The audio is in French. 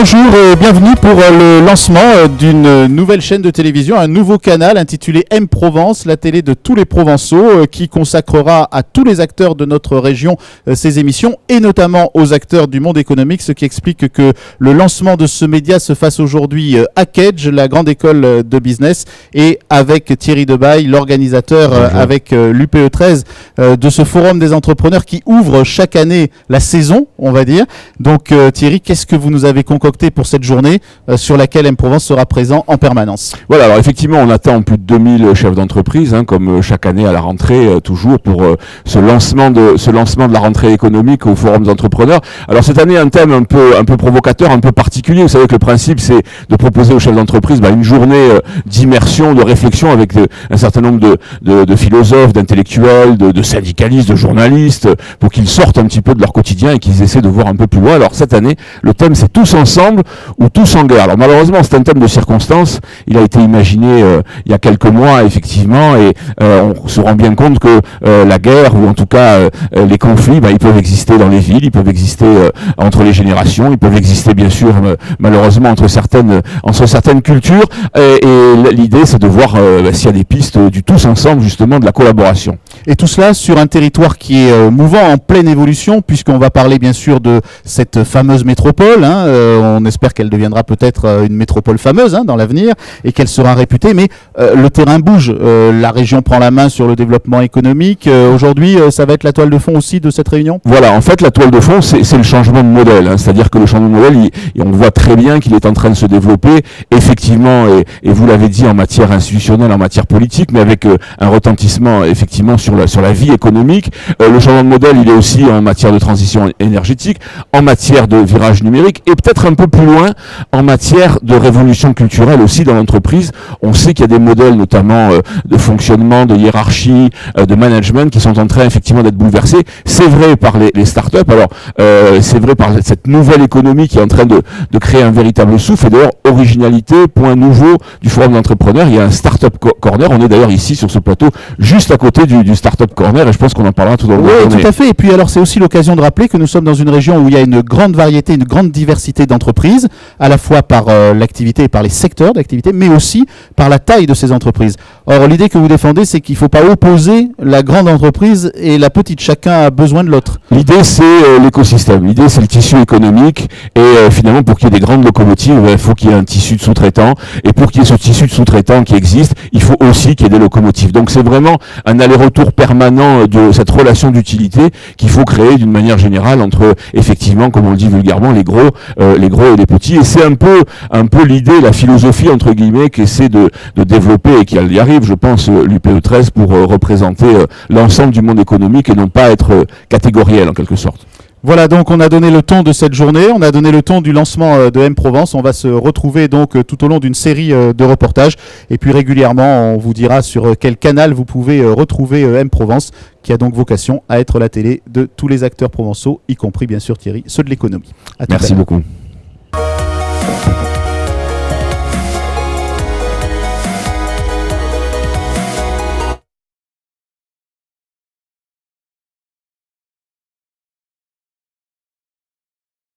Bonjour et bienvenue pour le lancement d'une nouvelle chaîne de télévision, un nouveau canal intitulé M Provence, la télé de tous les Provençaux, qui consacrera à tous les acteurs de notre région ces émissions et notamment aux acteurs du monde économique, ce qui explique que le lancement de ce média se fasse aujourd'hui à Kedge, la grande école de business, et avec Thierry Debaille, l'organisateur avec l'UPE 13 de ce forum des entrepreneurs qui ouvre chaque année la saison, on va dire. Donc Thierry, qu'est-ce que vous nous avez concocté pour cette journée sur laquelle M Provence sera présent en permanence? Voilà, alors effectivement, on attend plus de 2000 chefs d'entreprise, comme chaque année à la rentrée, toujours pour ce lancement de la rentrée économique au forum des entrepreneurs. Alors cette année, un thème un peu provocateur, un peu particulier. Vous savez que le principe, c'est de proposer aux chefs d'entreprise une journée d'immersion, de réflexion avec un certain nombre de philosophes, d'intellectuels, de syndicalistes, de journalistes, pour qu'ils sortent un petit peu de leur quotidien et qu'ils essaient de voir un peu plus loin. Alors cette année, le thème, c'est tous ensemble ou tous en guerre. Alors malheureusement, c'est un thème de circonstance. Il a été imaginé il y a quelques mois, effectivement, et on se rend bien compte que la guerre, ou en tout cas les conflits, ils peuvent exister dans les villes, ils peuvent exister entre les générations, ils peuvent exister bien sûr malheureusement entre certaines cultures, et l'idée, c'est de voir s'il y a des pistes du tous ensemble, justement, de la collaboration. Et tout cela sur un territoire qui est mouvant, en pleine évolution, puisqu'on va parler bien sûr de cette fameuse métropole. On espère qu'elle deviendra peut-être une métropole fameuse dans l'avenir et qu'elle sera réputée. Mais le terrain bouge. La région prend la main sur le développement économique. Aujourd'hui, ça va être la toile de fond aussi de cette réunion. Voilà, en fait, la toile de fond, c'est le changement de modèle. C'est-à-dire que le changement de modèle, on voit très bien qu'il est en train de se développer, effectivement, et vous l'avez dit, en matière institutionnelle, en matière politique, mais avec un retentissement, effectivement, sur la vie économique. Le changement de modèle, il est aussi en matière de transition énergétique, en matière de virage numérique, et peut-être un peu plus loin, en matière de révolution culturelle aussi dans l'entreprise. On sait qu'il y a des modèles, notamment de fonctionnement, de hiérarchie, de management, qui sont en train, effectivement, d'être bouleversés. C'est vrai par les startups. Alors, c'est vrai par cette nouvelle économie qui est en train de créer un véritable souffle. Et d'ailleurs, originalité, point nouveau du forum d'entrepreneurs, il y a un Startup Corner. On est d'ailleurs ici sur ce plateau, juste à côté du Startup Corner, et je pense qu'on en parlera tout au long de la journée. Oui, tout à fait. Et puis alors, c'est aussi l'occasion de rappeler que nous sommes dans une région où il y a une grande variété, une grande diversité d'entreprises, à la fois par l'activité et par les secteurs d'activité, mais aussi par la taille de ces entreprises. Or, l'idée que vous défendez, c'est qu'il ne faut pas opposer la grande entreprise et la petite. Chacun a besoin de l'autre. L'idée, c'est l'écosystème. L'idée, c'est le tissu économique. Et finalement, pour qu'il y ait des grandes locomotives, il faut qu'il y ait un tissu de sous-traitants. Et pour qu'il y ait ce tissu de sous-traitants qui existe, il faut aussi qu'il y ait des locomotives. Donc, c'est vraiment un aller-retour permanent de cette relation d'utilité qu'il faut créer d'une manière générale entre, effectivement, comme on le dit vulgairement, les gros et les petits. Et c'est un peu l'idée, la philosophie, entre guillemets, qu'essaie de développer et qui y arrive, je pense, l'UPE 13 pour représenter l'ensemble du monde économique et non pas être catégoriel en quelque sorte. Voilà, donc on a donné le ton de cette journée, on a donné le ton du lancement de M Provence. On va se retrouver donc tout au long d'une série de reportages. Et puis régulièrement, on vous dira sur quel canal vous pouvez retrouver M Provence, qui a donc vocation à être la télé de tous les acteurs provençaux, y compris bien sûr Thierry, ceux de l'économie. Merci beaucoup.